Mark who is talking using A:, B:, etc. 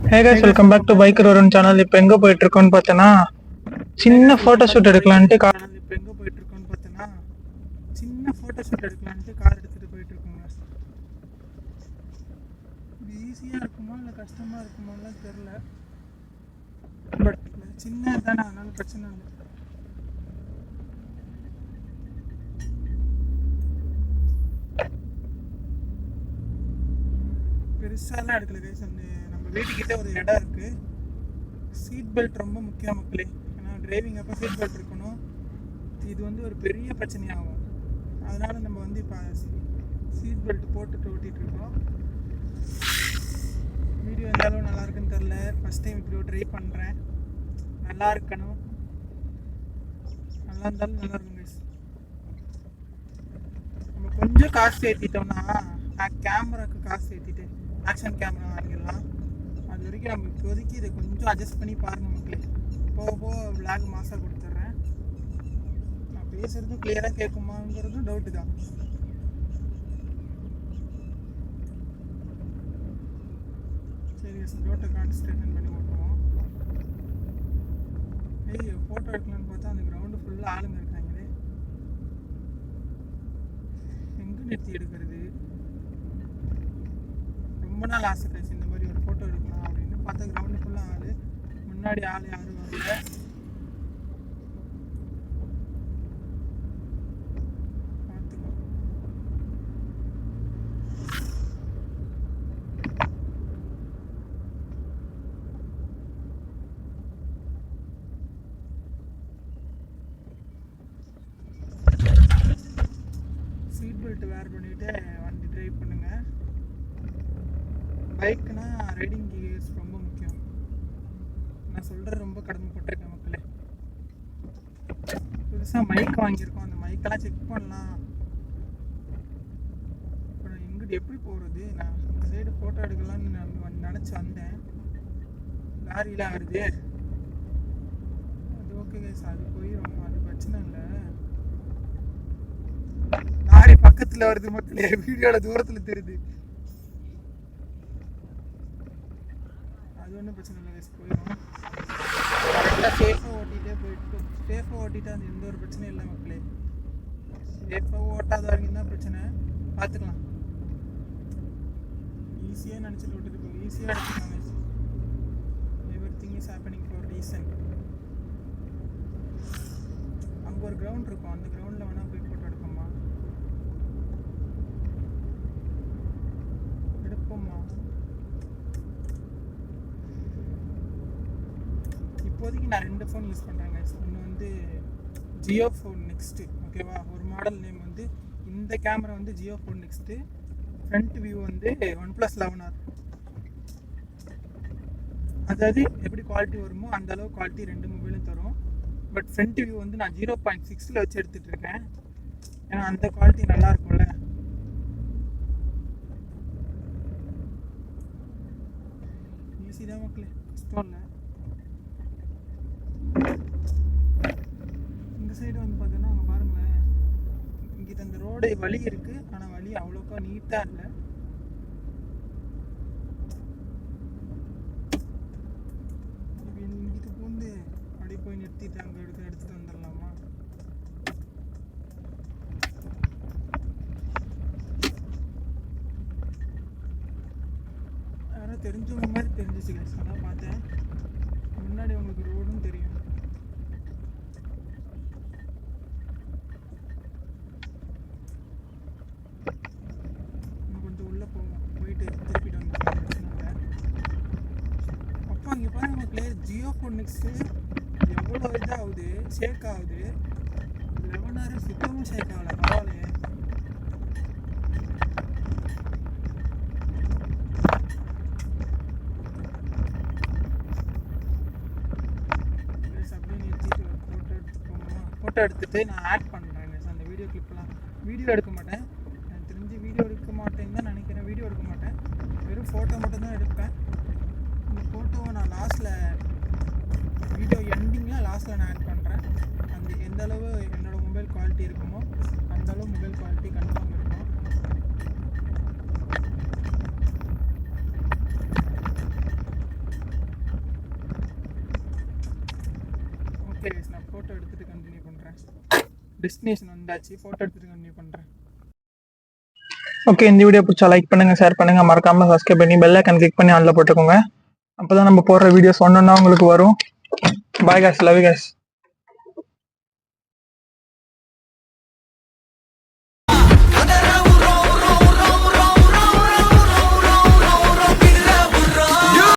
A: Hey guys, welcome back to biker Varun channel. இப்போ எங்கே போயிட்டு இருக்கோம்னு பார்த்தோன்னா சின்ன ஃபோட்டோ ஷூட் எடுக்கலான்ட்டு கார் எடுத்துகிட்டு போயிட்டு இருக்கோங்க. இது ஈஸியாக இருக்குமா இல்லை கஷ்டமாக இருக்குமாலாம் தெரில. பட் சின்ன தானே, அதனால பிரச்சனை இல்லை. பெருசாலாம் எடுக்கல கைஸ். அந்த நம்ம வீட்டுக்கிட்ட ஒரு இடம் இருக்குது. சீட் பெல்ட் ரொம்ப முக்கியம் மக்களே. ஏன்னா டிரைவிங் அப்போ சீட் பெல்ட் இருக்கணும். இது வந்து ஒரு பெரிய பிரச்சனையாகும். அதனால் நம்ம வந்து இப்போ சீட் பெல்ட் போட்டுட்டு ஓட்டிகிட்டு இருக்கோம். வீடியோ எந்த அளவு நல்லா இருக்குன்னு தெரில. ஃபஸ்ட் டைம் இப்படி ட்ரை பண்ணுறேன். நல்லா இருக்கணும், நல்லா இருந்தாலும் நல்லா இருக்கும் கைஸ். நம்ம கொஞ்சம் காசு ஏற்றிட்டோம்னா, கேமராவுக்கு காசு ஏற்றிட்டு ஆக்ஷன் கேமரா வாங்கிடலாம். அது வரைக்கும் நம்ம இப்போதைக்கு இதை கொஞ்சம் அட்ஜஸ்ட் பண்ணி பாருங்கள் மக்களே. போக போக விளாக் மாசாக கொடுத்துட்றேன். நான் பேசுகிறதும் கிளியராக கேட்குமாங்கிறதும் டவுட்டு தான். சரி, ரோட்டை கான்சன்ட்ரேஷன் பண்ணி ஓட்டுவோம். ஏய், ஃபோட்டோ எடுக்கலான்னு பார்த்தா அந்த கிரவுண்டு ஃபுல்லாக ஆளுங்க இருக்காங்களே. எங்கே நிறுத்தி எடுக்கிறது? ரொம்ப நாள் ஆசை கழிச்சு இந்த மாதிரி ஒரு ஃபோட்டோ எடுக்கலாம் அப்படின்னு பார்த்தா கிரவுண்டு ஃபுல்லாக ஆள். முன்னாடி ஆள் யாரும் வரல. பார்த்துக்கோ. சீட் பெல்ட் வேர் பண்ணிவிட்டு வண்டி ட்ரைவ் பண்ணுங்கள். பைக்குனா ரைடிங் கியர்ஸ் ரொம்ப முக்கியம். நான் சொல்கிறது ரொம்ப கடமைப்பட்டிருக்கேன் மக்களே. புதுசாக மைக் வாங்கியிருக்கோம். அந்த மைக்கெல்லாம் செக் பண்ணலாம். இப்போ நான் எங்கிட்ட எப்படி போகிறது? நான் இந்த சைடு ஃபோட்டோ எடுக்கலாம்னு நினச்சி வந்தேன். லாரியில் வருது. அது ஓகே கைஸ், அது போயிடும், அது பிரச்சனை இல்லை. லாரி பக்கத்தில் வருது மக்களே, வீடியோவில் தூரத்தில் தெரியுது. அது ஒன்றும் பிரச்சனை இல்லை கைஸ், போயிடும். கரெக்டாக சேஃபாக ஓட்டிகிட்டு அந்த எந்த ஒரு பிரச்சனையும் இல்லை மக்களே. சேஃபாக ஓட்டாத வரைக்கும் தான் பிரச்சனை. பார்த்துக்கலாம். ஈஸியாக நினச்சிட்டு ஓட்டிட்டு போய் ஈஸியாக எடுத்துக்கலாம் guys. Everything is happening for reason. அங்கே ஒரு கிரவுண்ட் இருக்கும். அந்த கிரவுண்டில் வேணால் போய் ஃபோட்டோ எடுப்போம்மா. இப்போதைக்கு நான் 2 ஃபோன் யூஸ் பண்ணுறேங்க. ஒன்று வந்து ஜியோ ஃபோன் நெக்ஸ்ட்டு, ஓகேவா? ஒரு மாடல் நேம் வந்து இந்த கேமரா வந்து Jio phone next. Front view வந்து OnePlus 11R. அதாவது எப்படி குவாலிட்டி வருமோ அந்த அளவு குவாலிட்டி 2 மொபைலும் தரும். பட் ஃப்ரண்ட் வியூ வந்து நான் 0.6 வச்சு எடுத்துகிட்டு இருக்கேன். ஏன்னா அந்த குவாலிட்டி நல்லா இருக்கும்ல. ஈஸி தான் மக்களே, கஷ்டம் இல்லை. இந்த சைடு வந்து பார்த்தோன்னா அங்கே பாருங்களேன், இங்கே அந்த ரோடு வழி இருக்குது. ஆனால் வழி அவ்வளோக்கா நீட்டாக இல்லை. இங்கிட்டு பூந்து அப்படியே போய் நிறுத்திட்டு அங்கே எடுத்துகிட்டு வந்துடலாமா? யாரோ தெரிஞ்சவங்க மாதிரி தெரிஞ்சிச்சு கைஸ். அதான் பார்த்தேன். முன்னாடி உங்களுக்கு ரோடும் தெரியும். இன்னும் கொஞ்சம் உள்ளே போவோம், போயிட்டு திருப்பிட்டு வந்து பிரச்சனை இல்லை. அப்போ அங்கே பாருங்க மக்களே, ஜியோ ஃபோன் நெக்ஸ்ட்டு எவ்வளோ இதாகுது, ஷேக் ஆகுது. 11R சுத்தமும் ஷேக் ஆகலை, பரவாயில்லையே. ஃபோட்டோ எடுத்துகிட்டு நான் ஆட் பண்ணுறேன் அந்த வீடியோ கிளிப்லாம். வீடியோ எடுக்க மாட்டேன், எனக்கு தெரிஞ்சு வீடியோ எடுக்க மாட்டேன்னு தான் நினைக்கிறேன். வீடியோ எடுக்க மாட்டேன், வெறும் ஃபோட்டோ மட்டும்தான் எடுப்பேன். இந்த ஃபோட்டோவை நான் லாஸ்ட்டில், வீடியோ எண்டிங்கில் லாஸ்ட்டில் நான் ஆட் பண்ணுறேன். அந்த எந்த அளவு என்னோடய மொபைல் குவாலிட்டி இருக்குமோ அந்தளவு மொபைல் குவாலிட்டி கன்ஃபார்ம் இருக்கும். ஓகே நான் ஃபோட்டோ எடுத்துகிட்டு கண்டினியூ பண்ணுறேன். டெஸ்டினேஷன் வந்தாச்சு, ஃபோட்டோ எடுத்துகிட்டு கண்டினியூ பண்ணுறேன். ஓகே, இந்த வீடியோ பிடிச்சா லைக் பண்ணுங்கள், ஷேர் பண்ணுங்கள், மறக்காமல் சப்ஸ்கிரைப் பண்ணி பெல் ஐக்கான் கிளிக் பண்ணி ஆன்ல போட்டுக்கோங்க. அப்போ தான் நம்ம போடுற வீடியோஸ் ஒன்று ஒன்றா உங்களுக்கு வரும். Bye guys, love you guys.